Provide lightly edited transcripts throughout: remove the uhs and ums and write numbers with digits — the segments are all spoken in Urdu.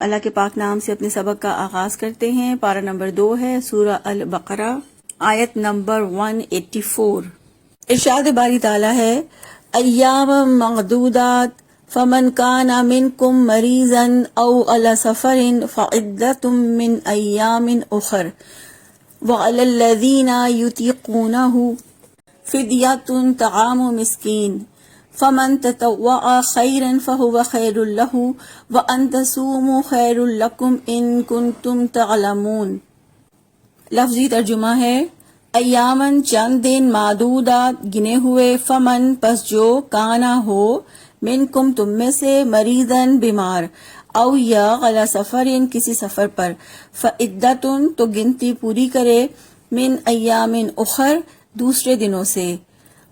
اللہ کے پاک نام سے اپنے سبق کا آغاز کرتے ہیں۔ پارہ نمبر 2 ہے سورہ البقرہ، آیت نمبر 184۔ ارشاد باری تعالیٰ ہے ایام معدودات فمن کان منکم مریضا او علی سفر فعدۃ من ایام اخر وعلی الذین یطیقونہ فدیۃ طعام مسکین فمن تطوع خیرا فهو خیر له وان تصوموا خیر لکم ان کنتم تعلمون۔ لفظی ترجمہ ہے ایامن چند دن، معدودات گنے ہوئے، فمن پس جو، کانا ہو، منکم تم میں سے، مریضن بیمار، او یا علی سفرن کسی سفر پر، فعدتن تو گنتی پوری کرے، من ایامن اخر دوسرے دنوں سے،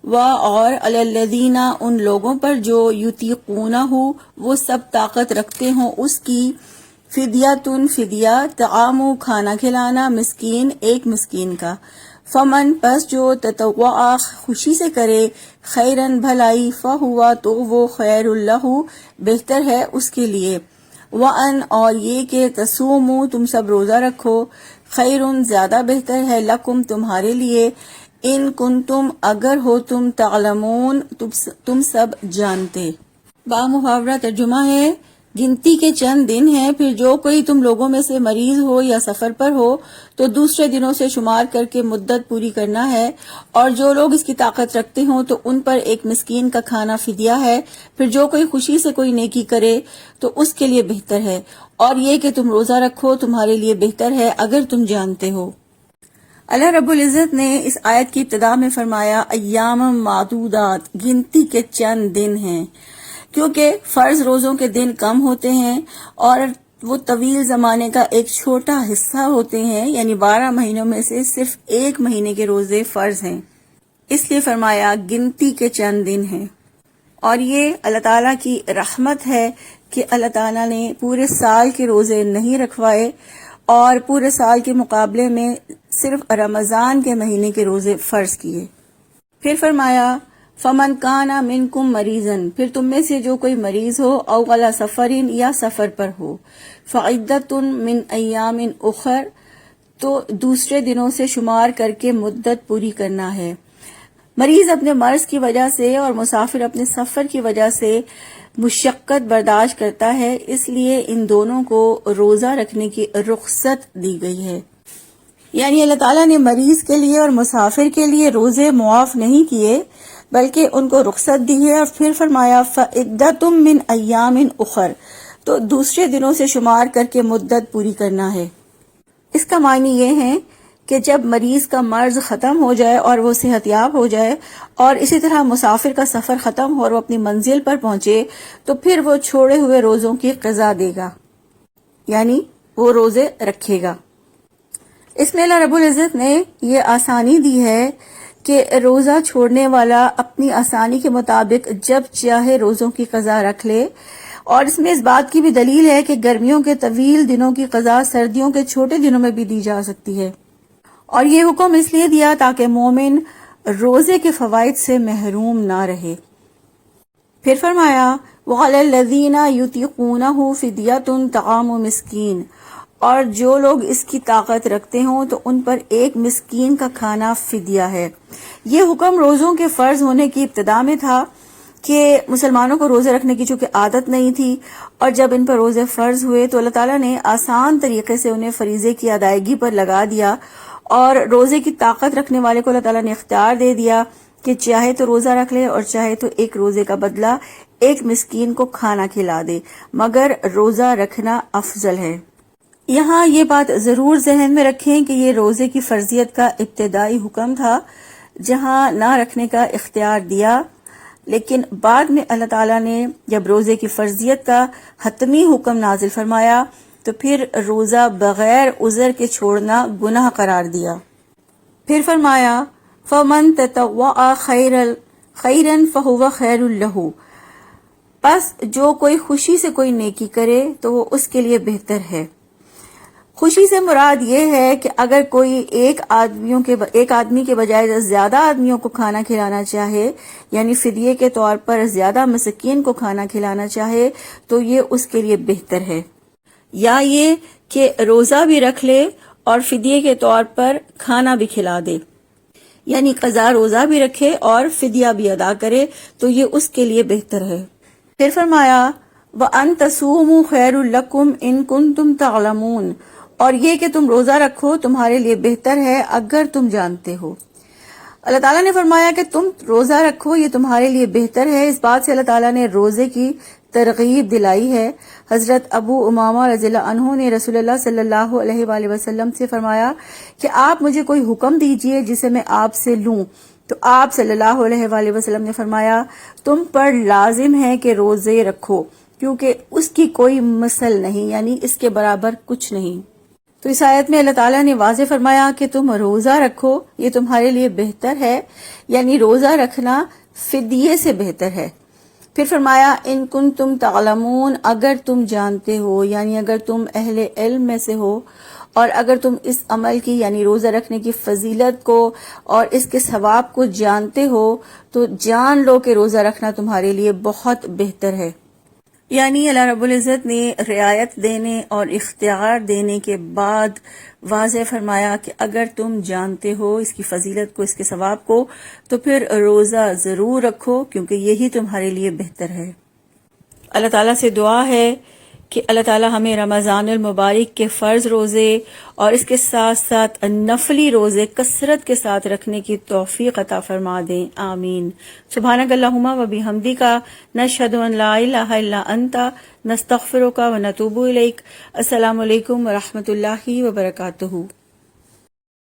اور علی الذین ان لوگوں پر جو یطیقونہ وہ سب طاقت رکھتے ہوں اس کی، فدیۃ فدیہ، طعام کھانا کھلانا، مسکین ایک مسکین کا، فمن پس جو، تطوع خوشی سے کرے، خیرن بھلائی، فہوا تو وہ، خیر لہ بہتر ہے اس کے لیے، وان اور یہ کہ تصوموا تم سب روزہ رکھو، خیرن زیادہ بہتر ہے، لکم تمہارے لیے، ان کنتم اگر ہو تم، تعلمون تم سب جانتے۔ با محاورہ ترجمہ ہے گنتی کے چند دن ہیں، پھر جو کوئی تم لوگوں میں سے مریض ہو یا سفر پر ہو تو دوسرے دنوں سے شمار کر کے مدت پوری کرنا ہے، اور جو لوگ اس کی طاقت رکھتے ہوں تو ان پر ایک مسکین کا کھانا فدیہ ہے، پھر جو کوئی خوشی سے کوئی نیکی کرے تو اس کے لیے بہتر ہے، اور یہ کہ تم روزہ رکھو تمہارے لیے بہتر ہے اگر تم جانتے ہو۔ اللہ رب العزت نے اس آیت کی ابتدا میں فرمایا ایام معدودات، گنتی کے چند دن ہیں، کیونکہ فرض روزوں کے دن کم ہوتے ہیں اور وہ طویل زمانے کا ایک چھوٹا حصہ ہوتے ہیں، یعنی 12 مہینوں میں سے صرف ایک مہینے کے روزے فرض ہیں، اس لیے فرمایا گنتی کے چند دن ہیں۔ اور یہ اللہ تعالیٰ کی رحمت ہے کہ اللہ تعالیٰ نے پورے سال کے روزے نہیں رکھوائے اور پورے سال کے مقابلے میں صرف رمضان کے مہینے کے روزے فرض کیے۔ پھر فرمایا فمن کانا منکم مریضن، پھر تم میں سے جو کوئی مریض ہو، او علی سفرین یا سفر پر ہو، فعدۃ من ایام اخر تو دوسرے دنوں سے شمار کر کے مدت پوری کرنا ہے۔ مریض اپنے مرض کی وجہ سے اور مسافر اپنے سفر کی وجہ سے مشقت برداشت کرتا ہے، اس لیے ان دونوں کو روزہ رکھنے کی رخصت دی گئی ہے۔ یعنی اللہ تعالیٰ نے مریض کے لیے اور مسافر کے لیے روزے معاف نہیں کیے بلکہ ان کو رخصت دی ہے، اور پھر فرمایا فعدۃ من ایام اخر تو دوسرے دنوں سے شمار کر کے مدت پوری کرنا ہے۔ اس کا معنی یہ ہے کہ جب مریض کا مرض ختم ہو جائے اور وہ صحت یاب ہو جائے، اور اسی طرح مسافر کا سفر ختم ہو اور وہ اپنی منزل پر پہنچے، تو پھر وہ چھوڑے ہوئے روزوں کی قضا دے گا، یعنی وہ روزے رکھے گا۔ اس میں اللہ رب العزت نے یہ آسانی دی ہے کہ روزہ چھوڑنے والا اپنی آسانی کے مطابق جب چاہے روزوں کی قضا رکھ لے، اور اس میں اس بات کی بھی دلیل ہے کہ گرمیوں کے طویل دنوں کی قضا سردیوں کے چھوٹے دنوں میں بھی دی جا سکتی ہے، اور یہ حکم اس لیے دیا تاکہ مومن روزے کے فوائد سے محروم نہ رہے۔ پھر فرمایا وَعَلَى الَّذِينَ يُطِيقُونَهُ فِدْيَةٌ طَعَامُ مِسْكِينٍ، اور جو لوگ اس کی طاقت رکھتے ہوں تو ان پر ایک مسکین کا کھانا فدیہ ہے۔ یہ حکم روزوں کے فرض ہونے کی ابتدا میں تھا کہ مسلمانوں کو روزے رکھنے کی چونکہ عادت نہیں تھی، اور جب ان پر روزے فرض ہوئے تو اللہ تعالیٰ نے آسان طریقے سے انہیں فریضے کی ادائیگی پر لگا دیا، اور روزے کی طاقت رکھنے والے کو اللہ تعالیٰ نے اختیار دے دیا کہ چاہے تو روزہ رکھ لے اور چاہے تو ایک روزے کا بدلہ ایک مسکین کو کھانا کھلا دے، مگر روزہ رکھنا افضل ہے۔ یہاں یہ بات ضرور ذہن میں رکھیں کہ یہ روزے کی فرضیت کا ابتدائی حکم تھا جہاں نہ رکھنے کا اختیار دیا، لیکن بعد میں اللہ تعالیٰ نے جب روزے کی فرضیت کا حتمی حکم نازل فرمایا تو پھر روزہ بغیر عذر کے چھوڑنا گناہ قرار دیا۔ پھر فرمایا فَمَن تَطَوَّعَ خَيْرًا فَهُوَ خَيْرٌ لَهُ، پس جو کوئی خوشی سے کوئی نیکی کرے تو وہ اس کے لیے بہتر ہے۔ خوشی سے مراد یہ ہے کہ اگر کوئی ایک آدمی کے بجائے زیادہ آدمیوں کو کھانا کھلانا چاہے، یعنی فدیے کے طور پر زیادہ مسکین کو کھانا کھلانا چاہے، تو یہ اس کے لیے بہتر ہے۔ یا یہ کہ روزہ بھی رکھ لے اور فدیے کے طور پر کھانا بھی کھلا دے، یعنی قضا روزہ بھی رکھے اور فدیہ بھی ادا کرے تو یہ اس کے لیے بہتر ہے۔ پھر فرمایا وَأَن تَصُومُوا خَيْرٌ لَكُمْ إِن كُنتُمْ تَعْلَمُونَ، اور یہ کہ تم روزہ رکھو تمہارے لیے بہتر ہے اگر تم جانتے ہو۔ اللہ تعالیٰ نے فرمایا کہ تم روزہ رکھو، یہ تمہارے لیے بہتر ہے۔ اس بات سے اللہ تعالیٰ نے روزے کی ترغیب دلائی ہے۔ حضرت ابو امامہ رضی اللہ عنہ نے رسول اللہ صلی اللہ علیہ وآلہ وسلم سے فرمایا کہ آپ مجھے کوئی حکم دیجئے جسے میں آپ سے لوں، تو آپ صلی اللہ علیہ وآلہ وسلم نے فرمایا تم پر لازم ہے کہ روزے رکھو، کیونکہ اس کی کوئی مثل نہیں، یعنی اس کے برابر کچھ نہیں۔ تو اس آیت میں اللہ تعالیٰ نے واضح فرمایا کہ تم روزہ رکھو، یہ تمہارے لیے بہتر ہے، یعنی روزہ رکھنا فدیے سے بہتر ہے۔ پھر فرمایا ان کنتم تعلمون، اگر تم جانتے ہو، یعنی اگر تم اہل علم میں سے ہو اور اگر تم اس عمل کی یعنی روزہ رکھنے کی فضیلت کو اور اس کے ثواب کو جانتے ہو تو جان لو کہ روزہ رکھنا تمہارے لیے بہت بہتر ہے۔ یعنی اللہ رب العزت نے رعایت دینے اور اختیار دینے کے بعد واضح فرمایا کہ اگر تم جانتے ہو اس کی فضیلت کو، اس کے ثواب کو، تو پھر روزہ ضرور رکھو کیونکہ یہی تمہارے لیے بہتر ہے۔ اللہ تعالیٰ سے دعا ہے کہ اللہ تعالیٰ ہمیں رمضان المبارک کے فرض روزے اور اس کے ساتھ ساتھ نفلی روزے کثرت کے ساتھ رکھنے کی توفیق عطا فرما دیں، آمین۔ سبحانک اللہم و بحمدک، نشہد ان لا الہ الا انت، نستغفرک و نتوب الیک۔ السلام علیکم ورحمۃ اللہ وبرکاتہ۔